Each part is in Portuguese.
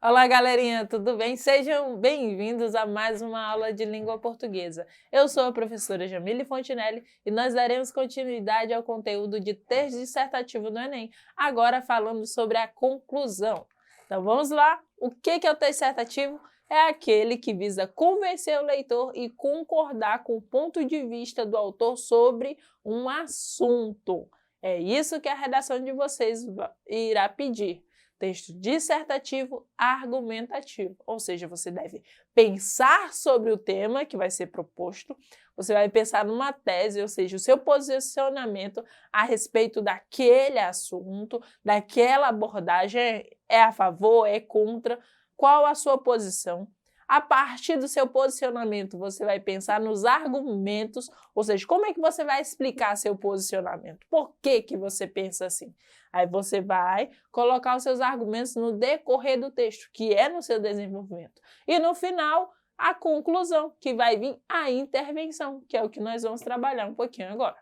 Olá, galerinha, tudo bem? Sejam bem-vindos a mais uma aula de língua portuguesa. Eu sou a professora Jamile Fontinelli e nós daremos continuidade ao conteúdo de texto dissertativo do Enem, agora falando sobre a conclusão. Então vamos lá? O que é o texto dissertativo? É aquele que visa convencer o leitor e concordar com o ponto de vista do autor sobre um assunto. É isso que a redação de vocês irá pedir. Texto dissertativo argumentativo, ou seja, você deve pensar sobre o tema que vai ser proposto, você vai pensar numa tese, ou seja, o seu posicionamento a respeito daquele assunto, daquela abordagem, é a favor, é contra, qual a sua posição. A partir do seu posicionamento, você vai pensar nos argumentos, ou seja, como é que você vai explicar seu posicionamento? Por que que você pensa assim? Aí você vai colocar os seus argumentos no decorrer do texto, que é no seu desenvolvimento. E no final, a conclusão, que vai vir a intervenção, que é o que nós vamos trabalhar um pouquinho agora.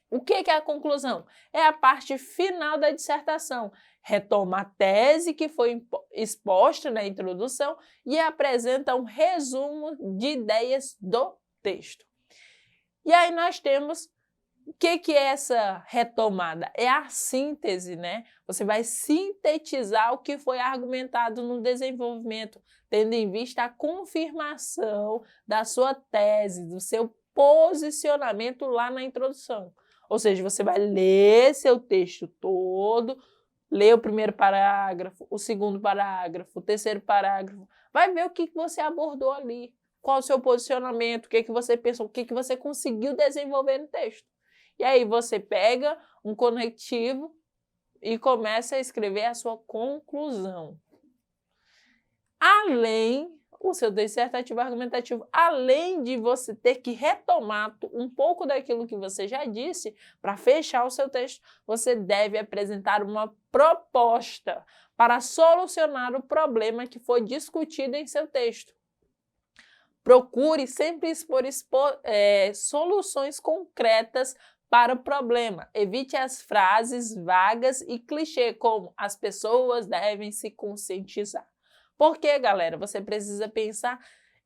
O que é a conclusão? É a parte final da dissertação. Retoma a tese que foi exposta na introdução e apresenta um resumo de ideias do texto. E aí nós temos o que é essa retomada? É a síntese, né? Você vai sintetizar o que foi argumentado no desenvolvimento, tendo em vista a confirmação da sua tese, do seu posicionamento lá na introdução. Ou seja, você vai ler seu texto todo, ler o primeiro parágrafo, o segundo parágrafo, o terceiro parágrafo, vai ver o que você abordou ali, qual o seu posicionamento, o que você pensou, o que você conseguiu desenvolver no texto. E aí você pega um conectivo e começa a escrever a sua conclusão. O seu dissertativo argumentativo, além de você ter que retomar um pouco daquilo que você já disse, para fechar o seu texto, você deve apresentar uma proposta para solucionar o problema que foi discutido em seu texto. Procure sempre expor soluções concretas para o problema. Evite as frases vagas e clichê, como as pessoas devem se conscientizar. Porque, galera, você precisa pensar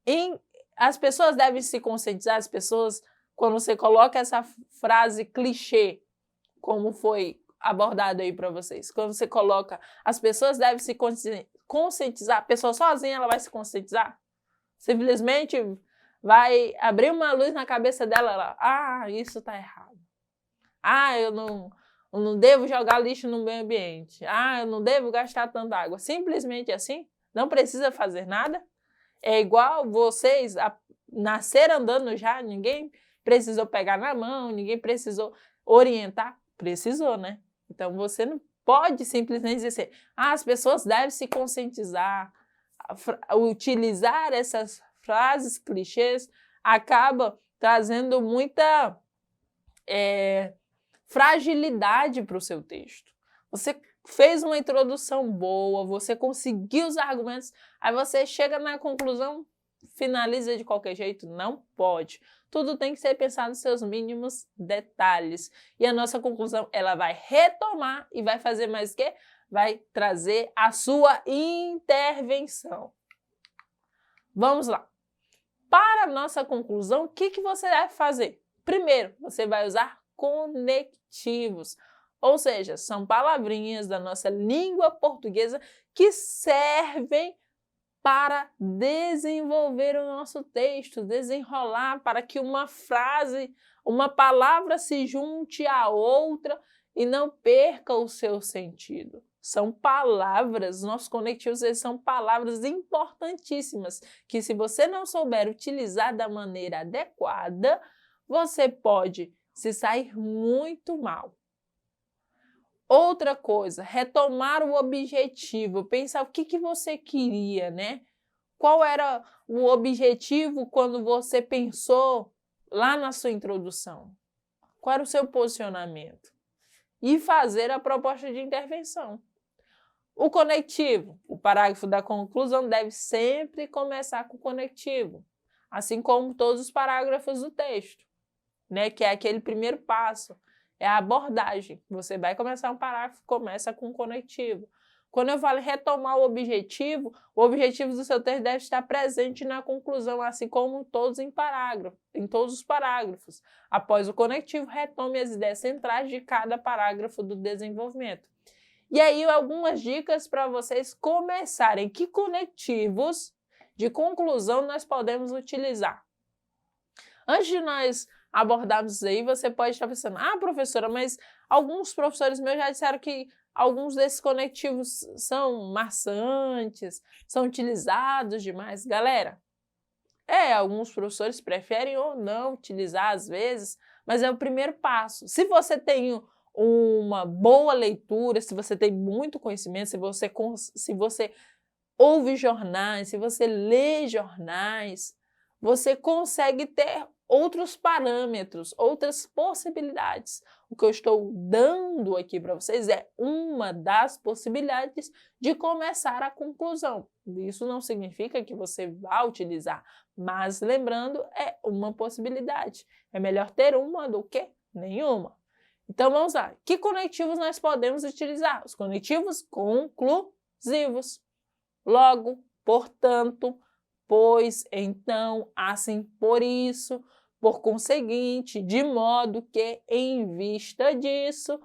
em... As pessoas devem se conscientizar, as pessoas, quando você coloca essa frase clichê, como foi abordado aí para vocês, quando você coloca as pessoas devem se conscientizar, a pessoa sozinha ela vai se conscientizar? Simplesmente vai abrir uma luz na cabeça dela, isso está errado. Eu não devo jogar lixo no meio ambiente. Eu não devo gastar tanta água. Simplesmente assim? Não precisa fazer nada? É igual vocês nasceram andando já, ninguém precisou pegar na mão, ninguém precisou orientar. Precisou, né? Então você não pode simplesmente dizer assim, as pessoas devem se conscientizar. Utilizar essas frases clichês acaba trazendo muita fragilidade para o seu texto. Você fez uma introdução boa, você conseguiu os argumentos, aí você chega na conclusão, finaliza de qualquer jeito? Não pode. Tudo tem que ser pensado nos seus mínimos detalhes. E a nossa conclusão, ela vai retomar e vai fazer mais o quê? Vai trazer a sua intervenção. Vamos lá. Para a nossa conclusão, o que você deve fazer? Primeiro, você vai usar conectivos, ou seja, são palavrinhas da nossa língua portuguesa que servem para desenvolver o nosso texto, desenrolar para que uma frase, uma palavra se junte à outra e não perca o seu sentido. São palavras, nossos conectivos eles são palavras importantíssimas que se você não souber utilizar da maneira adequada, você pode se sair muito mal. Outra coisa, retomar o objetivo, pensar o que você queria, né? Qual era o objetivo quando você pensou lá na sua introdução? Qual era o seu posicionamento? E fazer a proposta de intervenção. O conectivo, o parágrafo da conclusão deve sempre começar com o conectivo, assim como todos os parágrafos do texto, né? Que é aquele primeiro passo, é a abordagem. Você vai começar um parágrafo, começa com o conectivo. Quando eu falo retomar o objetivo do seu texto deve estar presente na conclusão, assim como em todos os parágrafos. Após o conectivo, retome as ideias centrais de cada parágrafo do desenvolvimento. E aí, algumas dicas para vocês começarem. Que conectivos de conclusão nós podemos utilizar? Antes de nós abordarmos isso aí, você pode estar pensando, professora, mas alguns professores meus já disseram que alguns desses conectivos são maçantes, são utilizados demais. Galera, alguns professores preferem ou não utilizar às vezes, mas é o primeiro passo. Se você tem uma boa leitura, se você tem muito conhecimento, se você ouve jornais, se você lê jornais, você consegue ter outros parâmetros, outras possibilidades. O que eu estou dando aqui para vocês é uma das possibilidades de começar a conclusão. Isso não significa que você vá utilizar, mas lembrando, é uma possibilidade. É melhor ter uma do que nenhuma. Então vamos lá. Que conectivos nós podemos utilizar? Os conectivos conclusivos. Logo, portanto, pois, então, assim, por isso, por conseguinte, de modo que, em vista disso,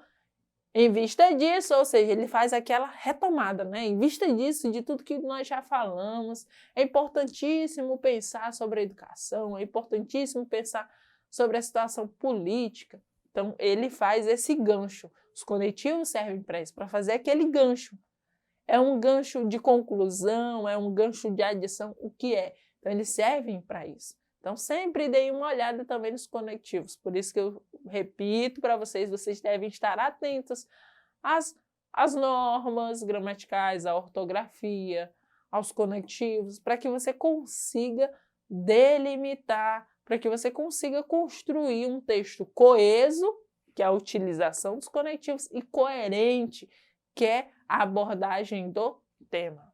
ou seja, ele faz aquela retomada, né? Em vista disso, de tudo que nós já falamos, é importantíssimo pensar sobre a educação, é importantíssimo pensar sobre a situação política. Então, ele faz esse gancho. Os conectivos servem para isso, para fazer aquele gancho. É um gancho de conclusão, é um gancho de adição, o que é? Então, eles servem para isso. Então, sempre deem uma olhada também nos conectivos. Por isso que eu repito para vocês, vocês devem estar atentos às normas gramaticais, à ortografia, aos conectivos, para que você consiga delimitar, para que você consiga construir um texto coeso, que é a utilização dos conectivos, e coerente, que é a abordagem do tema.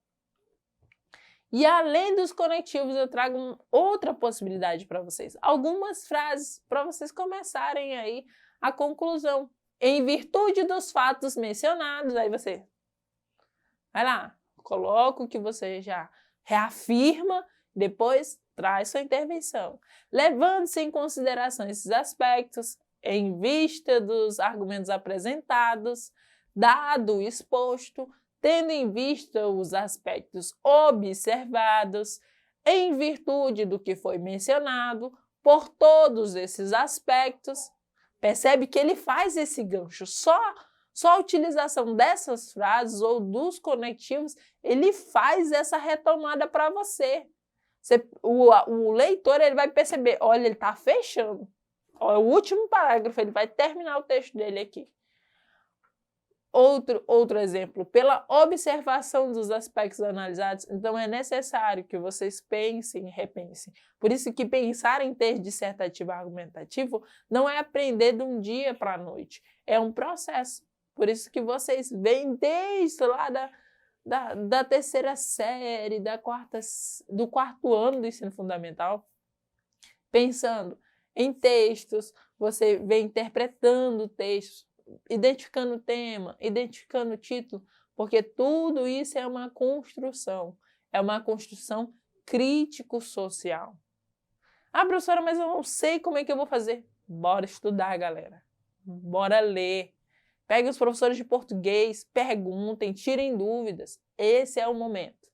E além dos conectivos, eu trago outra possibilidade para vocês. Algumas frases para vocês começarem aí a conclusão. Em virtude dos fatos mencionados, aí você vai lá, coloca o que você já reafirma, depois traz sua intervenção. Levando-se em consideração esses aspectos, em vista dos argumentos apresentados, dado o exposto, tendo em vista os aspectos observados, em virtude do que foi mencionado, por todos esses aspectos, percebe que ele faz esse gancho. Só a utilização dessas frases ou dos conectivos, ele faz essa retomada para você. O leitor ele vai perceber, olha, ele está fechando. Olha, o último parágrafo, ele vai terminar o texto dele aqui. Outro exemplo, pela observação dos aspectos analisados, então é necessário que vocês pensem e repensem. Por isso que pensar em ter dissertativo argumentativo não é aprender de um dia para a noite, é um processo. Por isso que vocês vêm desde lá da terceira série, do quarto ano do ensino fundamental, pensando em textos, você vem interpretando textos, identificando o tema, identificando o título, porque tudo isso é uma construção crítico-social. Professora, mas eu não sei como é que eu vou fazer. Bora estudar, galera. Bora ler. Peguem os professores de português, perguntem, tirem dúvidas. Esse é o momento.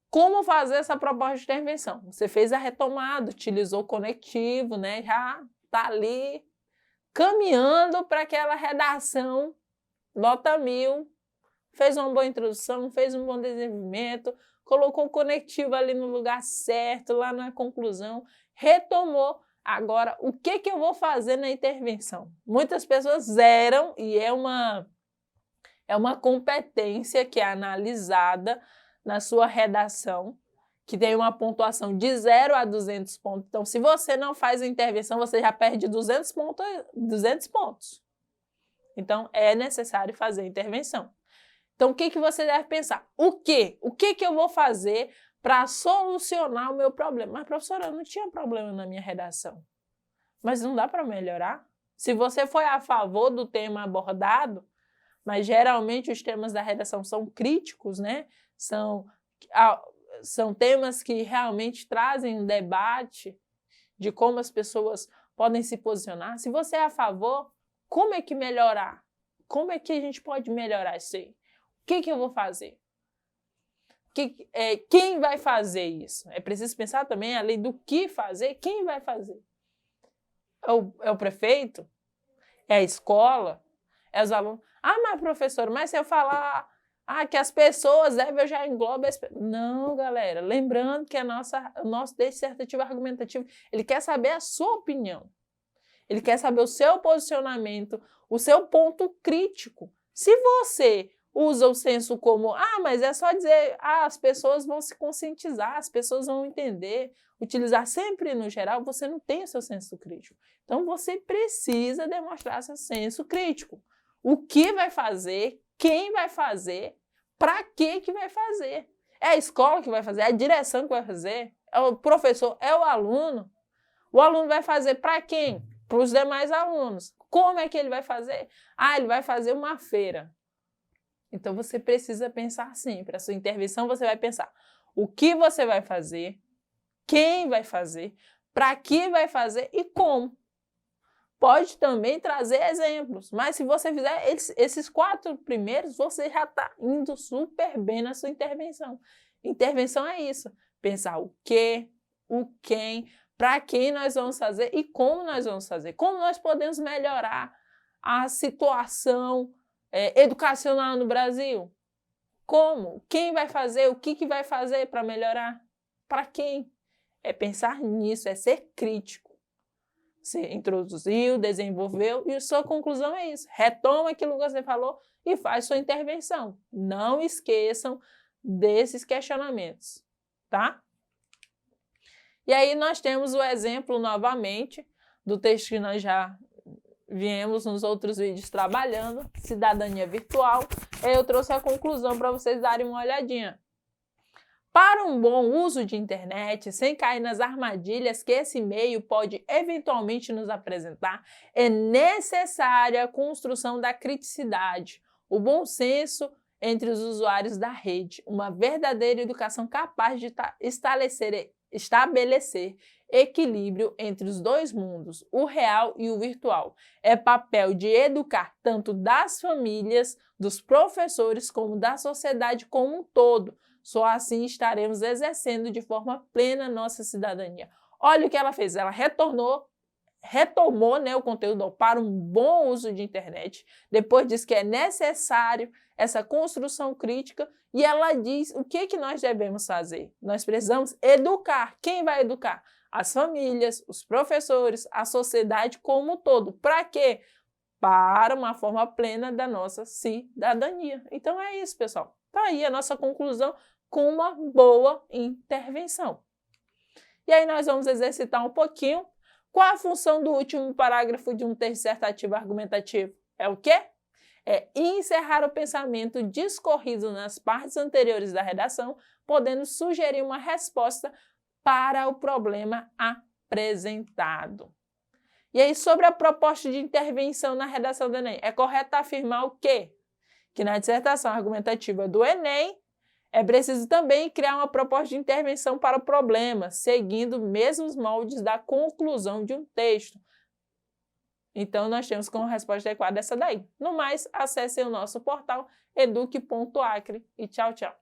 Como fazer essa proposta de intervenção? Você fez a retomada, utilizou o conectivo, né? Já está ali caminhando para aquela redação, nota 1000, fez uma boa introdução, fez um bom desenvolvimento, colocou o conectivo ali no lugar certo, lá na conclusão, retomou. Agora, o que eu vou fazer na intervenção? Muitas pessoas zeram e é uma competência que é analisada na sua redação, que tem uma pontuação de 0 a 200 pontos. Então, se você não faz a intervenção, você já perde 200 pontos. Então, é necessário fazer a intervenção. Então, o que você deve pensar? O que eu vou fazer para solucionar o meu problema? Mas, professora, eu não tinha problema na minha redação. Mas não dá para melhorar? Se você foi a favor do tema abordado, mas geralmente os temas da redação são críticos, né? São temas que realmente trazem um debate de como as pessoas podem se posicionar. Se você é a favor, como é que melhorar? Como é que a gente pode melhorar isso aí? O que eu vou fazer? Quem vai fazer isso? É preciso pensar também, além do que fazer, quem vai fazer? É o prefeito? É a escola? É os alunos? Ah, mas professor, mas se eu falar que as pessoas devem, eu já englobo as pessoas. Não, galera, lembrando que o nosso dissertativo argumentativo, ele quer saber a sua opinião. Ele quer saber o seu posicionamento, o seu ponto crítico. Se você usa o senso como, mas é só dizer, as pessoas vão se conscientizar, as pessoas vão entender, utilizar sempre no geral, você não tem o seu senso crítico. Então, você precisa demonstrar seu senso crítico. O que vai fazer, quem vai fazer, para que vai fazer. É a escola que vai fazer, é a direção que vai fazer, é o professor, é o aluno. O aluno vai fazer para quem? Para os demais alunos. Como é que ele vai fazer? Ele vai fazer uma feira. Então, você precisa pensar sempre. A sua intervenção, você vai pensar o que você vai fazer, quem vai fazer, para que vai fazer e como. Pode também trazer exemplos, mas se você fizer esses 4 primeiros, você já está indo super bem na sua intervenção. Intervenção é isso, pensar o que, o quem, para quem nós vamos fazer e como nós vamos fazer. Como nós podemos melhorar a situação educacional no Brasil? Como? Quem vai fazer? O que vai fazer para melhorar? Para quem? É pensar nisso, é ser crítico. Você introduziu, desenvolveu e a sua conclusão é isso. Retoma aquilo que você falou e faz sua intervenção. Não esqueçam desses questionamentos, tá? E aí nós temos o exemplo novamente do texto que nós já viemos nos outros vídeos trabalhando, cidadania virtual. Eu trouxe a conclusão para vocês darem uma olhadinha. Para um bom uso de internet, sem cair nas armadilhas que esse meio pode eventualmente nos apresentar, é necessária a construção da criticidade, o bom senso entre os usuários da rede, uma verdadeira educação capaz de estabelecer equilíbrio entre os dois mundos, o real e o virtual. É papel de educar tanto das famílias, dos professores, como da sociedade como um todo. Só assim estaremos exercendo de forma plena nossa cidadania. Olha o que ela fez, ela retomou, né, o conteúdo para um bom uso de internet, depois diz que é necessário essa construção crítica e ela diz o que nós devemos fazer. Nós precisamos educar. Quem vai educar? As famílias, os professores, a sociedade como um todo. Para quê? Para uma forma plena da nossa cidadania. Então é isso, pessoal. Está aí a nossa conclusão com uma boa intervenção. E aí nós vamos exercitar um pouquinho. Qual a função do último parágrafo de um texto dissertativo argumentativo? É o quê? É encerrar o pensamento discorrido nas partes anteriores da redação, podendo sugerir uma resposta para o problema apresentado. E aí, sobre a proposta de intervenção na redação do Enem, é correto afirmar o quê? Que na dissertação argumentativa do Enem, é preciso também criar uma proposta de intervenção para o problema, seguindo os mesmos moldes da conclusão de um texto. Então, nós temos como resposta adequada essa daí. No mais, acessem o nosso portal eduque.acre e tchau, tchau.